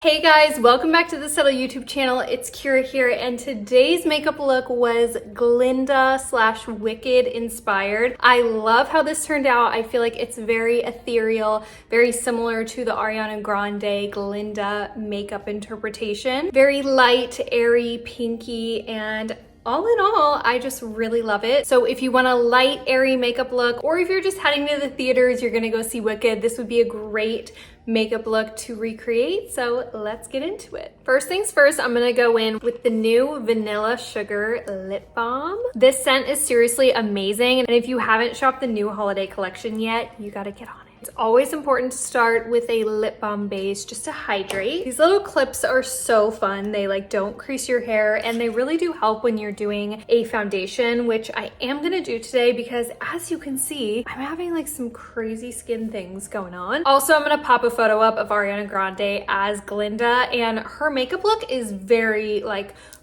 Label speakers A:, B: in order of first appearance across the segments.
A: Hey guys, welcome back to the Subtl YouTube channel. It's Keira here, and today's makeup look was Glinda / Wicked inspired. I love how this turned out. I feel like it's very ethereal, very similar to the Ariana Grande Glinda makeup interpretation. Very light, airy, pinky, and all in all, I just really love it. So if you want a light, airy makeup look, or if you're just heading to the theaters, you're gonna go see Wicked, this would be a great makeup look to recreate. So let's get into it. First things first, I'm gonna go in with the new Vanilla Sugar Lip Balm. This scent is seriously amazing. And if you haven't shopped the new holiday collection yet, you gotta get on it. It's always important to start with a lip balm base just to hydrate. These little clips are so fun. They don't crease your hair, and they really do help when you're doing a foundation, which I am gonna do today because as you can see, I'm having some crazy skin things going on. Also, I'm gonna pop a photo up of Ariana Grande as Glinda, and her makeup look is very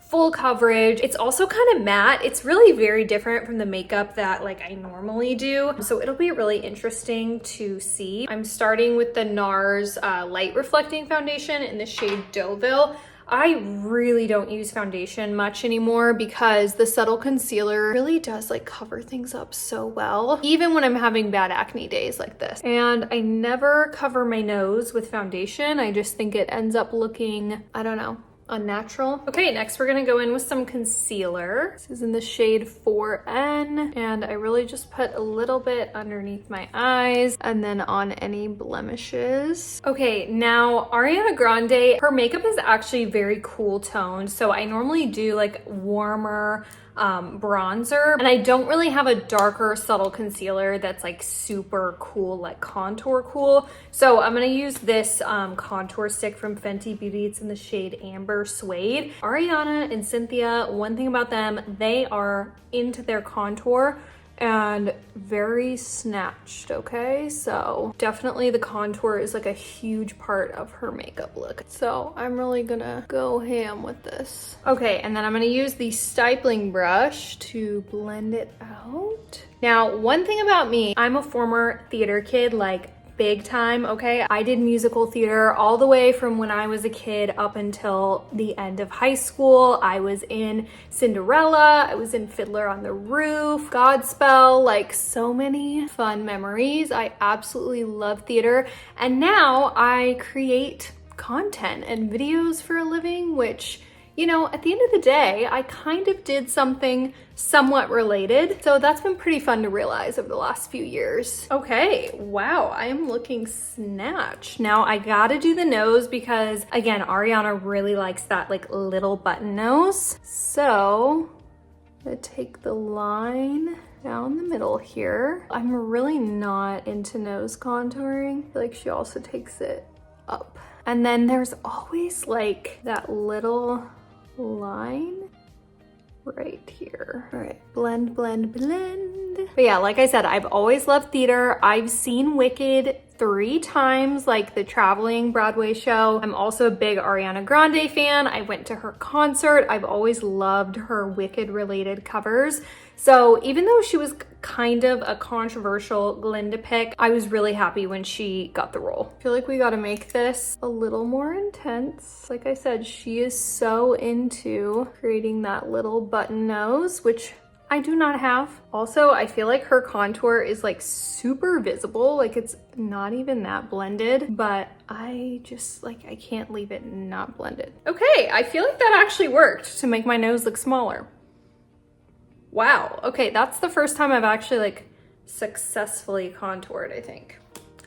A: full coverage. It's also kind of matte. It's really very different from the makeup that I normally do. So it'll be really interesting to see. I'm starting with the NARS Light Reflecting Foundation in the shade Deauville. I really don't use foundation much anymore because the Subtl concealer really does cover things up so well, even when I'm having bad acne days like this. And I never cover my nose with foundation. I just think it ends up looking, I don't know, unnatural. Okay, next we're gonna go in with some concealer. This is in the shade 4N, and I really just put a little bit underneath my eyes and then on any blemishes. Okay, now Ariana Grande, her makeup is actually very cool toned, so I normally do warmer bronzer, and I don't really have a darker subtle concealer that's super cool, contour cool. So I'm gonna use this contour stick from Fenty Beauty. It's in the shade Amber Suede. Ariana and Cynthia, one thing about them, they are into their contour and very snatched, okay? So definitely the contour is a huge part of her makeup look. So I'm really gonna go ham with this. Okay, and then I'm gonna use the stippling brush to blend it out. Now, one thing about me, I'm a former theater kid, big time, okay? I did musical theater all the way from when I was a kid up until the end of high school. I was in Cinderella, I was in Fiddler on the Roof, Godspell, so many fun memories. I absolutely love theater. And now I create content and videos for a living, which, at the end of the day, I kind of did something somewhat related. So that's been pretty fun to realize over the last few years. Okay, wow, I am looking snatched. Now I gotta do the nose because, again, Ariana really likes that little button nose. So I'm gonna take the line down the middle here. I'm really not into nose contouring. I feel like she also takes it up. And then there's always that little line right here. All right, blend, blend, blend. But yeah, like I said, I've always loved theater. I've seen Wicked 3 times, the traveling Broadway show. I'm also a big Ariana Grande fan. I went to her concert. I've always loved her Wicked related covers. So even though she was kind of a controversial Glinda pick, I was really happy when she got the role. I feel like we gotta make this a little more intense. Like I said, she is so into creating that little button nose, which I do not have. Also, I feel like her contour is super visible. It's not even that blended, but I just I can't leave it not blended. Okay, I feel like that actually worked to make my nose look smaller. Wow, okay, that's the first time I've actually successfully contoured, I think.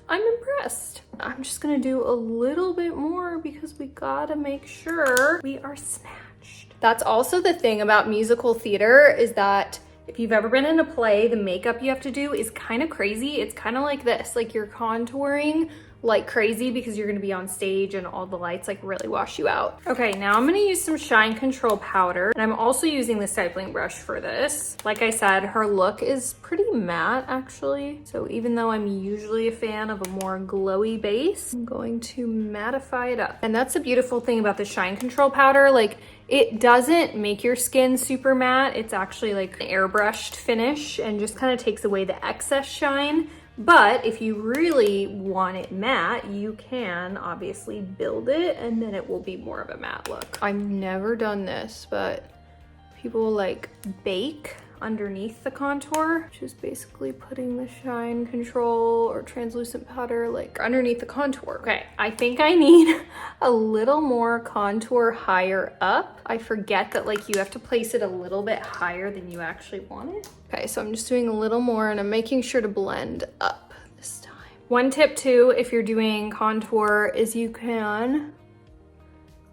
A: I'm impressed. I'm just gonna do a little bit more because we gotta make sure we are snatched. That's also the thing about musical theater, is that if you've ever been in a play, the makeup you have to do is kind of crazy. It's kind of like this, you're contouring like crazy because you're gonna be on stage and all the lights really wash you out. Okay, now I'm gonna use some shine control powder, and I'm also using the stippling brush for this. Like I said, her look is pretty matte actually. So even though I'm usually a fan of a more glowy base, I'm going to mattify it up. And that's the beautiful thing about the shine control powder. It doesn't make your skin super matte. It's actually an airbrushed finish and just kind of takes away the excess shine. But if you really want it matte, you can obviously build it and then it will be more of a matte look. I've never done this, but people will like bake underneath the contour, which is basically putting the shine control or translucent powder like underneath the contour. Okay, I think I need a little more contour higher up. I forget that like you have to place it a little bit higher than you actually want it. Okay, so I'm just doing a little more and I'm making sure to blend up this time. One tip too, if you're doing contour, is you can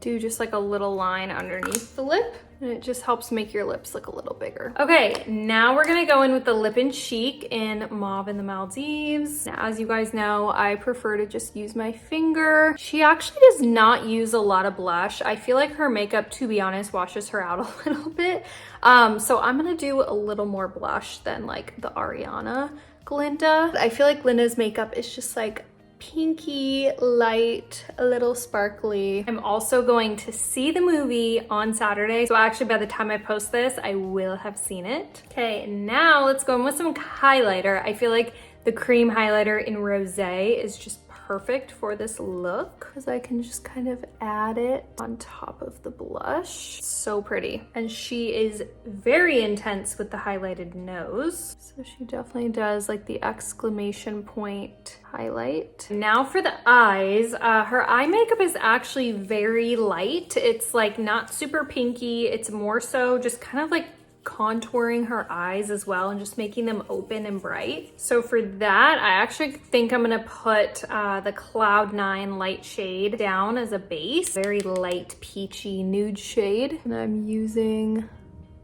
A: do just like a little line underneath the lip. And it just helps make your lips look a little bigger. Okay, now we're gonna go in with the Lip and Cheek in Mauve in the Maldives. Now, as you guys know, I prefer to just use my finger. She actually does not use a lot of blush. I feel like her makeup, to be honest, washes her out a little bit. So I'm gonna do a little more blush than like the Ariana Glinda. I feel like Glinda's makeup is just like pinky, light, a little sparkly. I'm also going to see the movie on Saturday. So actually by the time I post this, I will have seen it. Okay, now let's go in with some highlighter. I feel like the cream highlighter in Rosé is just perfect for this look because I can just kind of add it on top of the blush. So pretty. And she is very intense with the highlighted nose. So she definitely does like the exclamation point highlight. Now for the eyes, her eye makeup is actually very light. It's like not super pinky. It's more so just kind of like contouring her eyes as well and just making them open and bright. So for that, I actually think I'm gonna put the Cloud 9 light shade down as a base. Very light peachy nude shade. And I'm using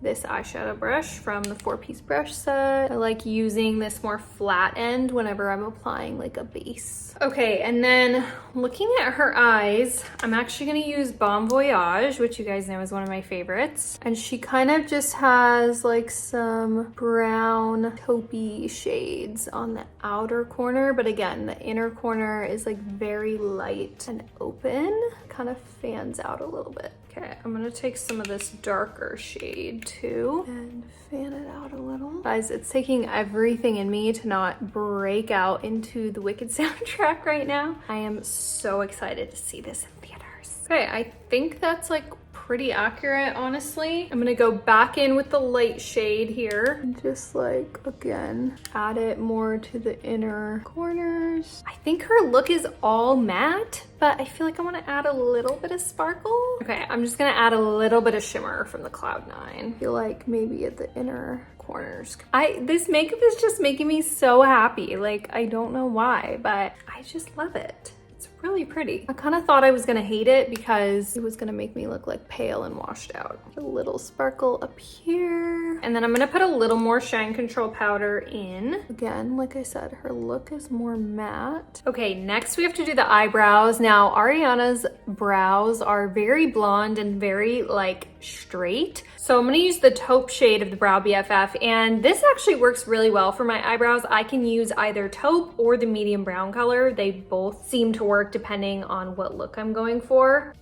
A: this eyeshadow brush from the 4-piece brush set. I like using this more flat end whenever I'm applying like a base. Okay, and then looking at her eyes, I'm actually gonna use Bon Voyage, which you guys know is one of my favorites. And she kind of just has like some brown taupey shades on the outer corner, but again, the inner corner is like very light and open. Kind of fans out a little bit. Okay, I'm gonna take some of this darker shade too and fan it out a little. Guys, it's taking everything in me to not break out into the Wicked soundtrack right now. I am so excited to see this in theaters. Okay, I think that's like pretty accurate, honestly. I'm gonna go back in with the light shade here and just like, again, add it more to the inner corners. I think her look is all matte, but I feel like I wanna add a little bit of sparkle. Okay, I'm just gonna add a little bit of shimmer from the Cloud 9. I feel like maybe at the inner corners. This makeup is just making me so happy. Like, I don't know why, but I just love it. It's really pretty. I kind of thought I was gonna hate it because it was gonna make me look like pale and washed out. A little sparkle up here. And then I'm gonna put a little more shine control powder in. Again, like I said, her look is more matte. Okay, next we have to do the eyebrows. Now, Ariana's brows are very blonde and very like straight. So I'm gonna use the taupe shade of the Brow BFF, and this actually works really well for my eyebrows. I can use either taupe or the medium brown color. They both seem to work depending on what look I'm going for.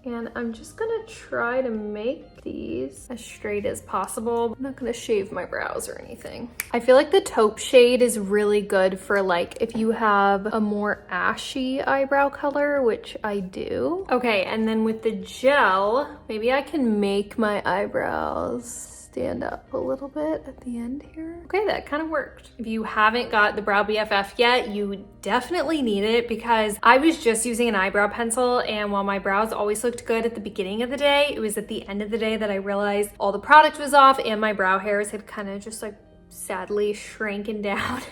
A: And I'm just gonna try to make these as straight as possible. I'm not gonna shave my brows or anything. I feel like the taupe shade is really good for like if you have a more ashy eyebrow color, which I do. Okay, and then with the gel, maybe I can make my eyebrows stand up a little bit at the end here. Okay, that kind of worked. If you haven't got the Brow BFF yet, you definitely need it because I was just using an eyebrow pencil, and while my brows always looked good at the beginning of the day, it was at the end of the day that I realized all the product was off and my brow hairs had kind of just like sadly shrinking down.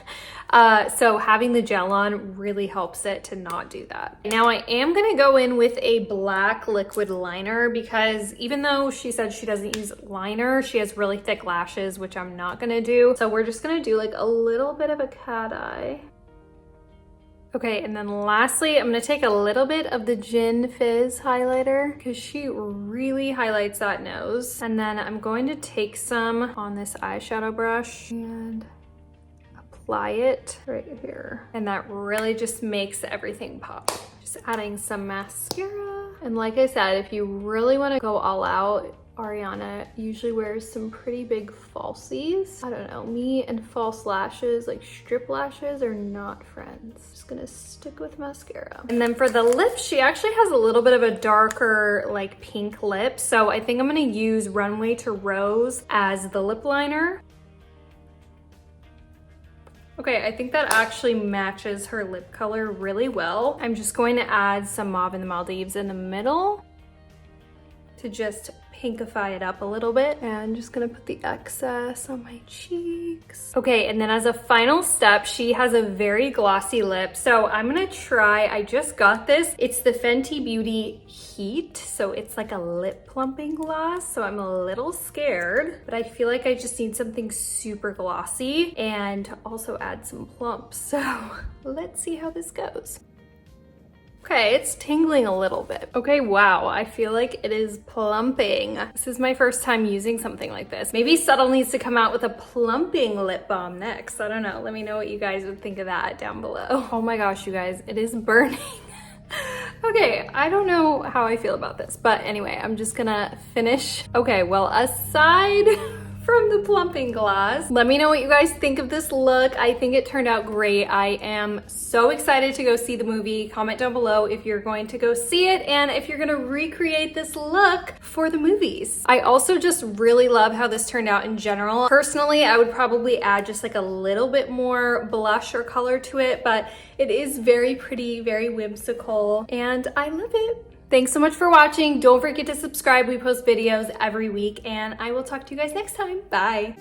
A: So having the gel on really helps it to not do that. Now I am gonna go in with a black liquid liner because even though she said she doesn't use liner, she has really thick lashes, which I'm not gonna do. So we're just gonna do like a little bit of a cat eye. Okay, and then lastly, I'm gonna take a little bit of the Gin Fizz highlighter because she really highlights that nose. And then I'm going to take some on this eyeshadow brush and apply it right here. And that really just makes everything pop. Just adding some mascara. And like I said, if you really wanna go all out, Ariana usually wears some pretty big falsies. I don't know, me and false lashes, like strip lashes, are not friends. Just gonna stick with mascara. And then for the lips, she actually has a little bit of a darker like pink lip. So I think I'm gonna use Runway to Rose as the lip liner. Okay, I think that actually matches her lip color really well. I'm just going to add some Mauve in the Maldives in the middle to just pinkify it up a little bit. And I'm just gonna put the excess on my cheeks. Okay, and then as a final step, she has a very glossy lip. So I'm gonna try, I just got this. It's the Fenty Beauty Heat. So it's like a lip plumping gloss. So I'm a little scared, but I feel like I just need something super glossy and also add some plumps. So let's see how this goes. Okay, it's tingling a little bit. Okay, wow, I feel like it is plumping. This is my first time using something like this. Maybe Subtl needs to come out with a plumping lip balm next. I don't know, let me know what you guys would think of that down below. Oh my gosh, you guys, it is burning. Okay, I don't know how I feel about this, but anyway, I'm just gonna finish. Okay, well, aside from the plumping gloss, let me know what you guys think of this look. I think it turned out great. I am so excited to go see the movie. Comment down below if you're going to go see it and if you're gonna recreate this look for the movies. I also just really love how this turned out in general. Personally, I would probably add just like a little bit more blush or color to it, but it is very pretty, very whimsical, and I love it. Thanks so much for watching. Don't forget to subscribe. We post videos every week, and I will talk to you guys next time. Bye.